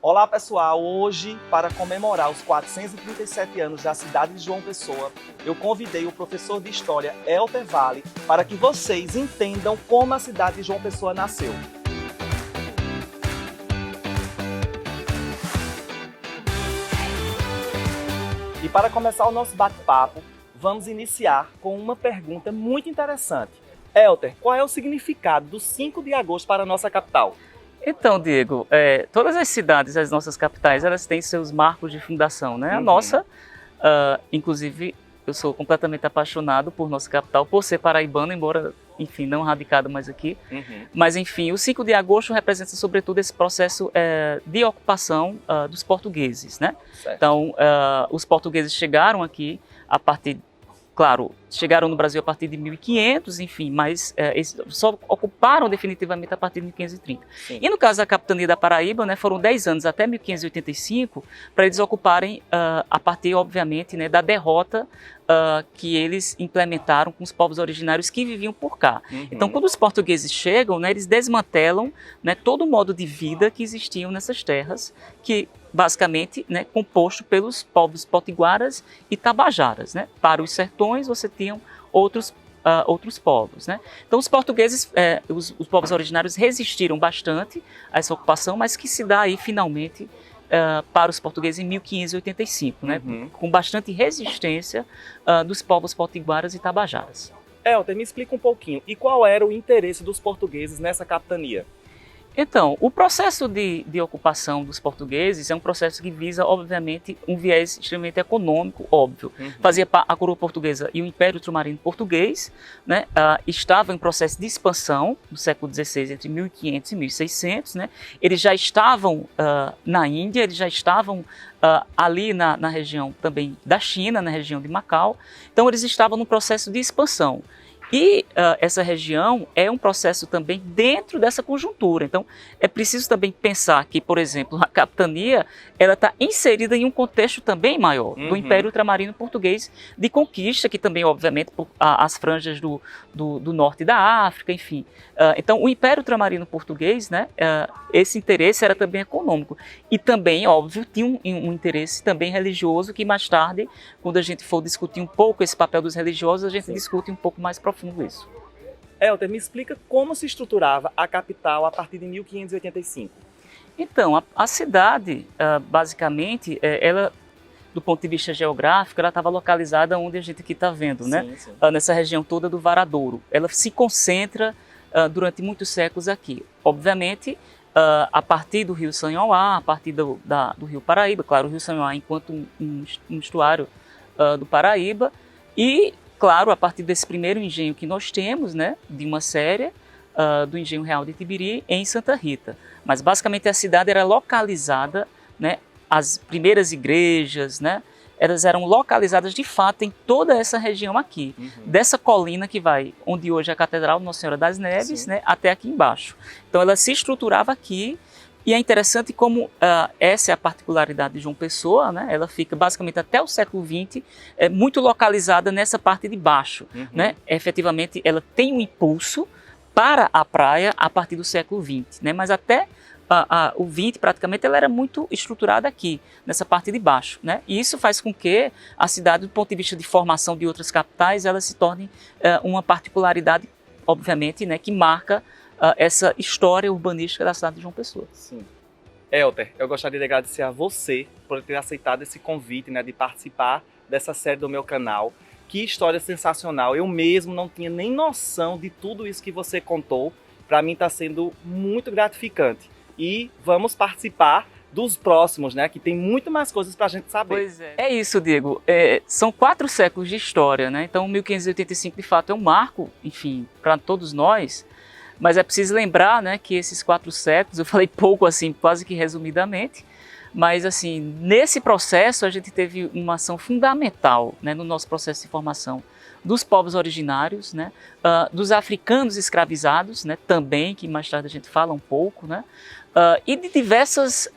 Olá pessoal, hoje para comemorar os 437 anos da cidade de João Pessoa, eu convidei o professor de História Elter Vale para que vocês entendam como a cidade de João Pessoa nasceu. E para começar o nosso bate-papo, vamos iniciar com uma pergunta muito interessante. Elter, qual é o significado do 5 de agosto para a nossa capital? Então, Diego, todas as cidades, as nossas capitais, elas têm seus marcos de fundação, né? A nossa, inclusive, eu sou completamente apaixonado por nossa capital, por ser paraibano, embora, enfim, não radicado mais aqui. Mas, enfim, o 5 de agosto representa, sobretudo, esse processo de ocupação dos portugueses, né? Certo. Então, os portugueses chegaram aqui a partir... Claro, chegaram no Brasil a partir de 1500, enfim, mas eles só ocuparam definitivamente a partir de 1530. Sim. E no caso da capitania da Paraíba, né, foram 10 anos, até 1585, para eles ocuparem a partir, obviamente, né, da derrota que eles implementaram com os povos originários que viviam por cá. Então, quando os portugueses chegam, né, eles desmantelam, né, todo o modo de vida que existiam nessas terras, que basicamente, né, composto pelos povos potiguaras e tabajaras, né? Para os sertões você tinha outros povos, né? Então os portugueses, os povos originários resistiram bastante a essa ocupação, mas que se dá aí finalmente para os portugueses em 1585, né? Com bastante resistência dos povos potiguaras e tabajaras. Elter, me explica um pouquinho, e qual era o interesse dos portugueses nessa capitania? Então, o processo de ocupação dos portugueses é um processo que visa, obviamente, um viés extremamente econômico, óbvio. A coroa portuguesa e o Império Ultramarino Português, né, estavam em processo de expansão no século XVI, entre 1500 e 1600. Né? Eles já estavam na Índia, eles já estavam ali na região também da China, na região de Macau. Então, eles estavam no processo de expansão. E essa região é um processo também dentro dessa conjuntura. Então, é preciso também pensar que, por exemplo, a capitania ela está inserida em um contexto também maior, do Império Ultramarino Português de conquista, que também, obviamente, as franjas do norte da África, enfim. Então, o Império Ultramarino Português, né, esse interesse era também econômico. E também, óbvio, tinha um interesse também religioso, que mais tarde, quando a gente for discutir um pouco esse papel dos religiosos, a gente discute um pouco mais profundo isso. Elter, me explica como se estruturava a capital a partir de 1585. Então, a cidade, basicamente, ela, do ponto de vista geográfico, ela estava localizada onde a gente aqui está vendo, né? Sim. Nessa região toda do Varadouro. Ela se concentra durante muitos séculos aqui. Obviamente, a partir do rio Sanhoá, a partir do rio Paraíba, claro, o rio Sanhoá enquanto um estuário do Paraíba, e claro, a partir desse primeiro engenho que nós temos, né, de uma série, do Engenho Real de Itibiri, em Santa Rita. Mas basicamente a cidade era localizada, né, as primeiras igrejas, né, elas eram localizadas de fato em toda essa região aqui, dessa colina que vai, onde hoje é a Catedral Nossa Senhora das Neves, né, até aqui embaixo. Então ela se estruturava aqui. E é interessante como essa é a particularidade de João Pessoa, né? Ela fica basicamente até o século XX muito localizada nessa parte de baixo. Né? Efetivamente, ela tem um impulso para a praia a partir do século XX, né? Mas até o XX, praticamente, ela era muito estruturada aqui, nessa parte de baixo. Né? E isso faz com que a cidade, do ponto de vista de formação de outras capitais, ela se torne uma particularidade, obviamente, né, que marca essa história urbanística da cidade de João Pessoa. Sim. Elter, eu gostaria de agradecer a você por ter aceitado esse convite, né, de participar dessa série do meu canal. Que história sensacional! Eu mesmo não tinha nem noção de tudo isso que você contou. Para mim está sendo muito gratificante. E vamos participar dos próximos, né, que tem muito mais coisas para a gente saber. Pois é. É isso, Diego. São 4 séculos de história, né? Então 1585 de fato é um marco, enfim, para todos nós. Mas é preciso lembrar, né, que esses 4 séculos, eu falei pouco assim, quase que resumidamente, mas assim, nesse processo a gente teve uma ação fundamental, né, no nosso processo de formação dos povos originários, né, dos africanos escravizados, né, também, que mais tarde a gente fala um pouco, né, e de diversos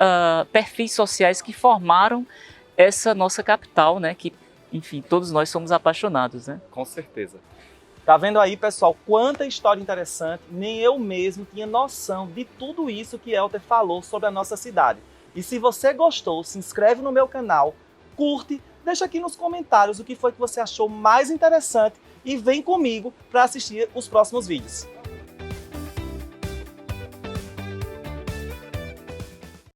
perfis sociais que formaram essa nossa capital, né, que, enfim, todos nós somos apaixonados, né? Com certeza. Tá vendo aí, pessoal, quanta história interessante, nem eu mesmo tinha noção de tudo isso que Elter falou sobre a nossa cidade. E se você gostou, se inscreve no meu canal, curte, deixa aqui nos comentários o que foi que você achou mais interessante e vem comigo para assistir os próximos vídeos.